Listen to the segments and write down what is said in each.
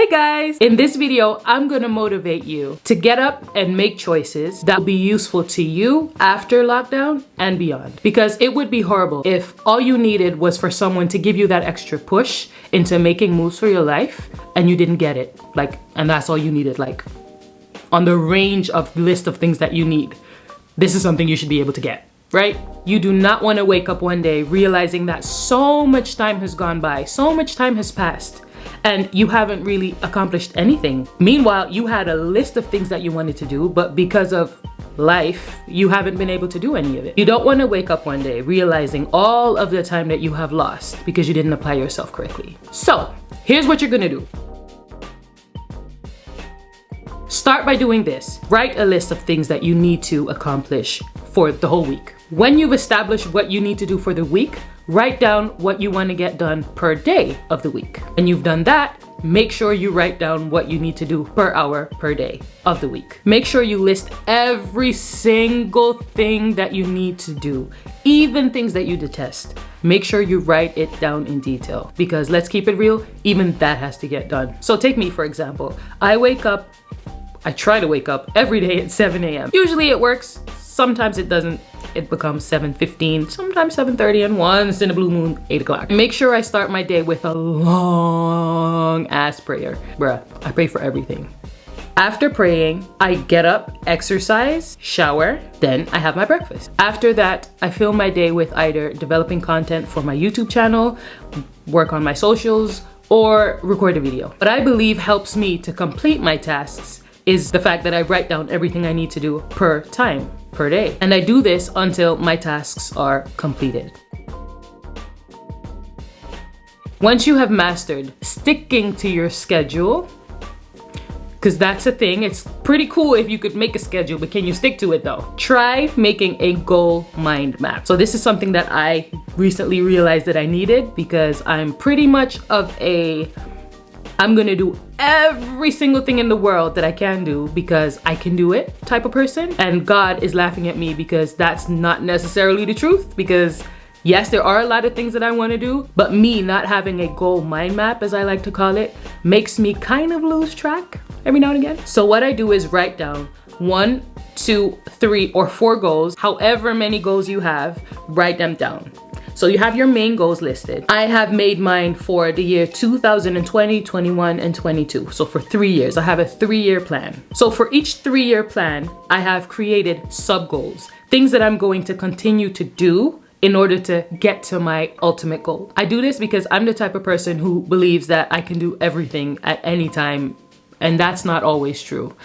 Hey guys! In this video, I'm gonna motivate you to get up and make choices that will be useful to you after lockdown and beyond. Because it would be horrible if all you needed was for someone to give you that extra push into making moves for your life and you didn't get it. And that's all you needed, on the range of list of things that you need. This is something you should be able to get, right? You do not want to wake up one day realizing that so much time has gone by, so much time has passed, and you haven't really accomplished anything. Meanwhile, you had a list of things that you wanted to do, but because of life, you haven't been able to do any of it. You don't want to wake up one day realizing all of the time that you have lost because you didn't apply yourself correctly. So, here's what you're gonna do. Start by doing this. Write a list of things that you need to accomplish for the whole week. When you've established what you need to do for the week, write down what you want to get done per day of the week. When you've done that, make sure you write down what you need to do per hour per day of the week. Make sure you list every single thing that you need to do, even things that you detest. Make sure you write it down in detail, because let's keep it real, even that has to get done. So take me for example. I try to wake up every day at 7 a.m. Usually it works, sometimes it doesn't. It becomes 7:15, sometimes 7:30, and once in a blue moon, 8 o'clock. Make sure I start my day with a long ass prayer. Bruh, I pray for everything. After praying, I get up, exercise, shower, then I have my breakfast. After that, I fill my day with either developing content for my YouTube channel, work on my socials, or record a video. What I believe helps me to complete my tasks is the fact that I write down everything I need to do per time, per day. And I do this until my tasks are completed. Once you have mastered sticking to your schedule, because that's a thing, it's pretty cool if you could make a schedule, but can you stick to it though? Try making a goal mind map. So this is something that I recently realized that I needed, because I'm pretty much of I'm gonna do every single thing in the world that I can do because I can do it type of person. And God is laughing at me because that's not necessarily the truth, because yes, there are a lot of things that I wanna do, but me not having a goal mind map, as I like to call it, makes me kind of lose track every now and again. So what I do is write down 1, 2, 3, or 4 goals, however many goals you have, write them down. So you have your main goals listed. I have made mine for the year 2020, 21, and 22. So for 3 years, I have a 3-year plan. So for each 3-year plan, I have created sub goals, things that I'm going to continue to do in order to get to my ultimate goal. I do this because I'm the type of person who believes that I can do everything at any time, and that's not always true.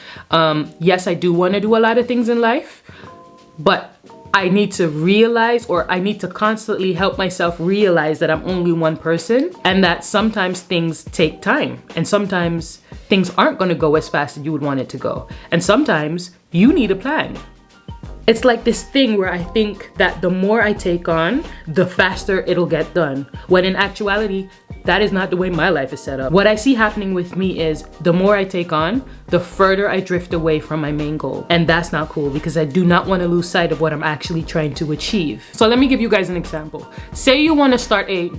Yes, I do want to do a lot of things in life, but I need to realize, or I need to constantly help myself realize that I'm only one person, and that sometimes things take time, and sometimes things aren't going to go as fast as you would want it to go, and sometimes you need a plan. It's like this thing where I think that the more I take on, the faster it'll get done, when in actuality, that is not the way my life is set up. What I see happening with me is the more I take on, the further I drift away from my main goal. And that's not cool, because I do not want to lose sight of what I'm actually trying to achieve. So let me give you guys an example. Say you want to start a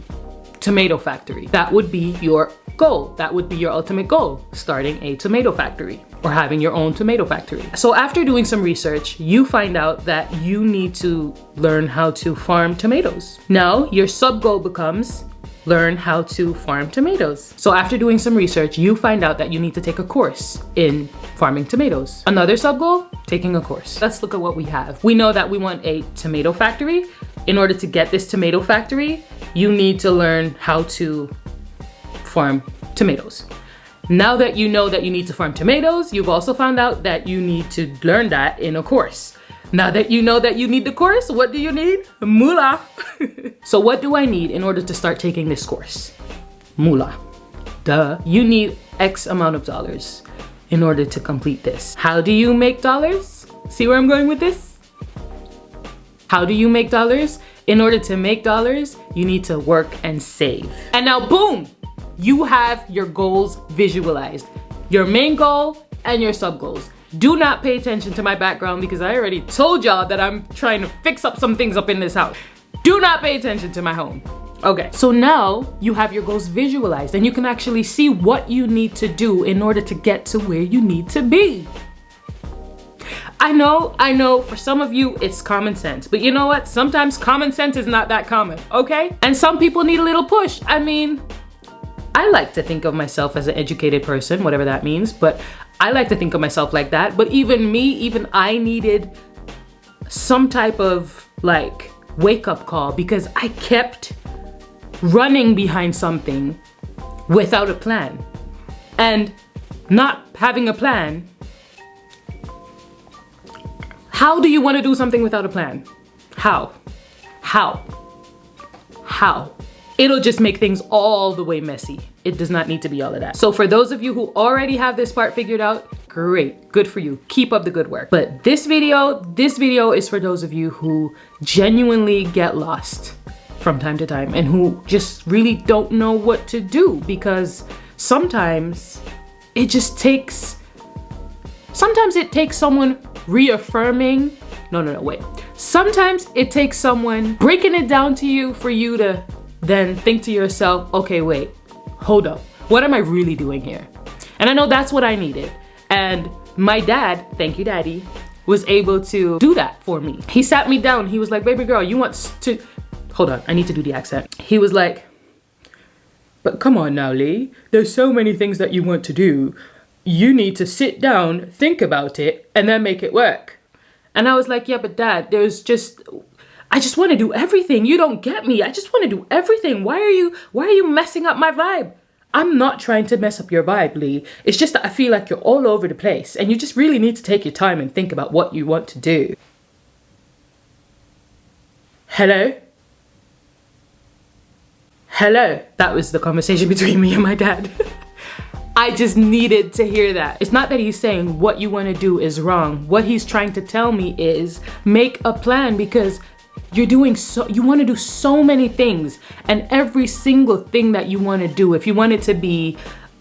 tomato factory. That would be your goal. That would be your ultimate goal, starting a tomato factory or having your own tomato factory. So after doing some research, you find out that you need to learn how to farm tomatoes. Now your sub goal becomes learn how to farm tomatoes. So after doing some research, you find out that you need to take a course in farming tomatoes. Another sub goal, taking a course. Let's look at what we have. We know that we want a tomato factory. In order to get this tomato factory, you need to learn how to farm tomatoes. Now that you know that you need to farm tomatoes, you've also found out that you need to learn that in a course. Now that you know that you need the course, what do you need? Moolah. So what do I need in order to start taking this course? Moolah. Duh. You need X amount of dollars in order to complete this. How do you make dollars? See where I'm going with this? How do you make dollars? In order to make dollars, you need to work and save. And now boom, you have your goals visualized. Your main goal and your sub goals. Do not pay attention to my background, because I already told y'all that I'm trying to fix up some things up in this house. Do not pay attention to my home. Okay, so now you have your goals visualized and you can actually see what you need to do in order to get to where you need to be. I know, for some of you it's common sense, but you know what? Sometimes common sense is not that common, okay? And some people need a little push. I mean, I like to think of myself as an educated person, whatever that means, but I like to think of myself like that. But even I needed some type of like wake up call because I kept running behind something without a plan. And not having a plan, how do you want to do something without a plan? How? It'll just make things all the way messy. It does not need to be all of that. So for those of you who already have this part figured out, great, good for you. Keep up the good work. But this video is for those of you who genuinely get lost from time to time and who just really don't know what to do, because sometimes it takes someone reaffirming. Sometimes it takes someone breaking it down to you for you to then think to yourself, okay, wait, hold up. What am I really doing here? And I know that's what I needed. And my dad, thank you, Daddy, was able to do that for me. He sat me down. He was like, baby girl, you want to, hold on, I need to do the accent. He was like, but come on now, Lee. There's so many things that you want to do. You need to sit down, think about it, and then make it work. And I was like, yeah, but Dad, I just want to do everything. You don't get me. I just want to do everything. Why are you messing up my vibe? I'm not trying to mess up your vibe, Lee. It's just that I feel like you're all over the place and you just really need to take your time and think about what you want to do. Hello? That was the conversation between me and my dad. I just needed to hear that. It's not that he's saying what you want to do is wrong. What he's trying to tell me is make a plan, because you want to do so many things, and every single thing that you want to do, if you want it to be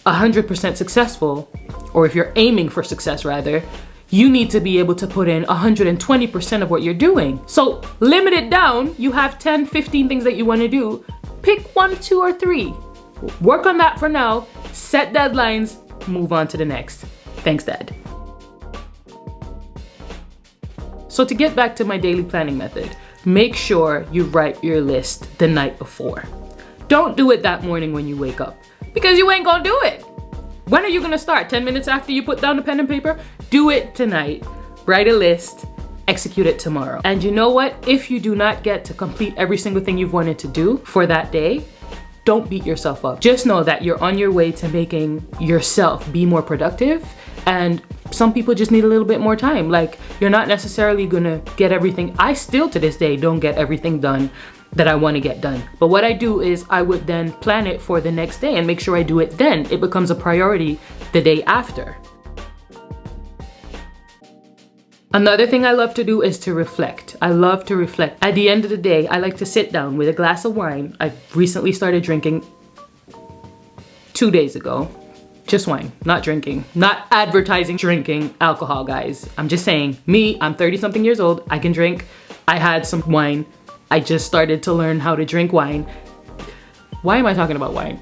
100% successful, or if you're aiming for success rather, you need to be able to put in 120% of what you're doing. So limit it down. You have 10, 15 things that you want to do. Pick 1, 2, or 3. Work on that for now. Set deadlines, move on to the next. Thanks, Dad. So to get back to my daily planning method, make sure you write your list the night before. Don't do it that morning when you wake up, because you ain't gonna do it. When are you gonna start? 10 minutes after you put down the pen and paper? Do it tonight. Write a list, execute it tomorrow. And you know what? If you do not get to complete every single thing you've wanted to do for that day, don't beat yourself up. Just know that you're on your way to making yourself be more productive, and some people just need a little bit more time. Like, you're not necessarily gonna get everything. I still to this day don't get everything done that I want to get done. But what I do is I would then plan it for the next day and make sure I do it then. It becomes a priority the day after. Another thing I love to do is to reflect. I love to reflect. At the end of the day, I like to sit down with a glass of wine. I recently started drinking 2 days ago. Just wine, not drinking. Not advertising drinking alcohol, guys. I'm just saying, I'm 30 something years old. I can drink. I had some wine. I just started to learn how to drink wine. Why am I talking about wine?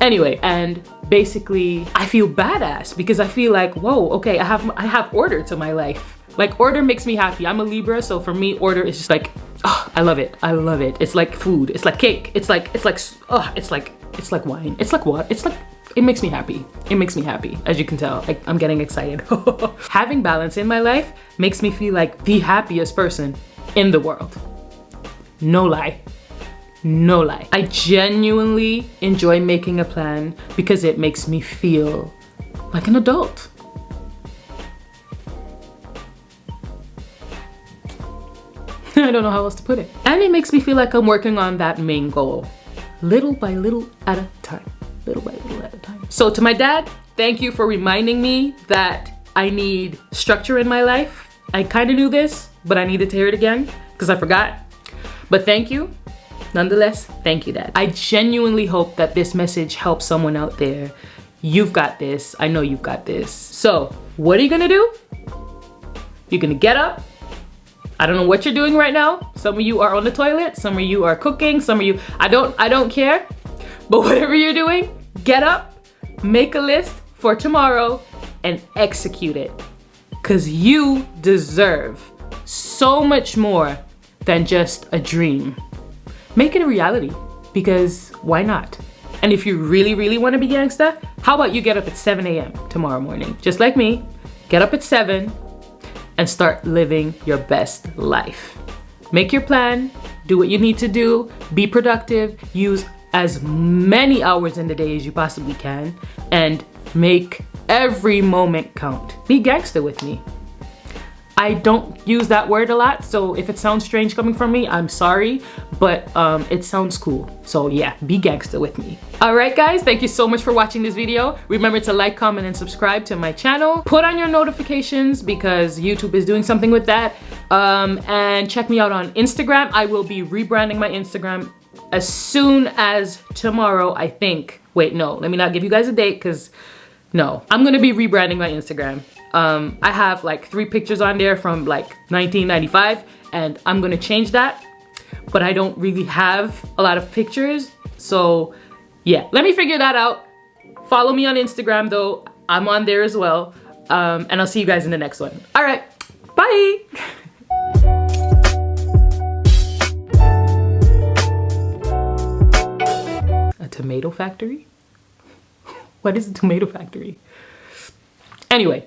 Anyway, and basically I feel badass because I feel like, whoa, okay, I have order to my life. Like, order makes me happy. I'm a Libra, so for me, order is just like, oh, I love it. I love it. It's like food. It's like cake. It's like wine. It's like what? It makes me happy. It makes me happy. As you can tell, I'm getting excited. Having balance in my life makes me feel like the happiest person in the world. No lie. No lie. I genuinely enjoy making a plan because it makes me feel like an adult. I don't know how else to put it. And it makes me feel like I'm working on that main goal, little by little at a time. Little by little at a time. So to my dad, thank you for reminding me that I need structure in my life. I kind of knew this, but I needed to hear it again because I forgot. But thank you. Nonetheless, thank you, Dad. I genuinely hope that this message helps someone out there. You've got this. I know you've got this. So what are you gonna do? You're gonna get up. I don't know what you're doing right now. Some of you are on the toilet, some of you are cooking, some of you, I don't care. But whatever you're doing, get up, make a list for tomorrow and execute it. Cause you deserve so much more than just a dream. Make it a reality, because why not? And if you really, really wanna be gangsta, how about you get up at 7 a.m. tomorrow morning? Just like me, get up at 7 and start living your best life. Make your plan, do what you need to do, be productive, use as many hours in the day as you possibly can, and make every moment count. Be gangster with me. I don't use that word a lot, so if it sounds strange coming from me, I'm sorry, but it sounds cool. So yeah, be gangster with me. All right, guys, thank you so much for watching this video. Remember to like, comment, and subscribe to my channel. Put on your notifications because YouTube is doing something with that. And check me out on Instagram. I will be rebranding my Instagram as soon as tomorrow, I think. Wait, no, let me not give you guys a date, because no, I'm gonna be rebranding my Instagram. I have like 3 pictures on there from like 1995, and I'm gonna change that, but I don't really have a lot of pictures. So yeah, let me figure that out. Follow me on Instagram though, I'm on there as well. And I'll see you guys in the next one. All right, bye. A tomato factory? What is a tomato factory? Anyway.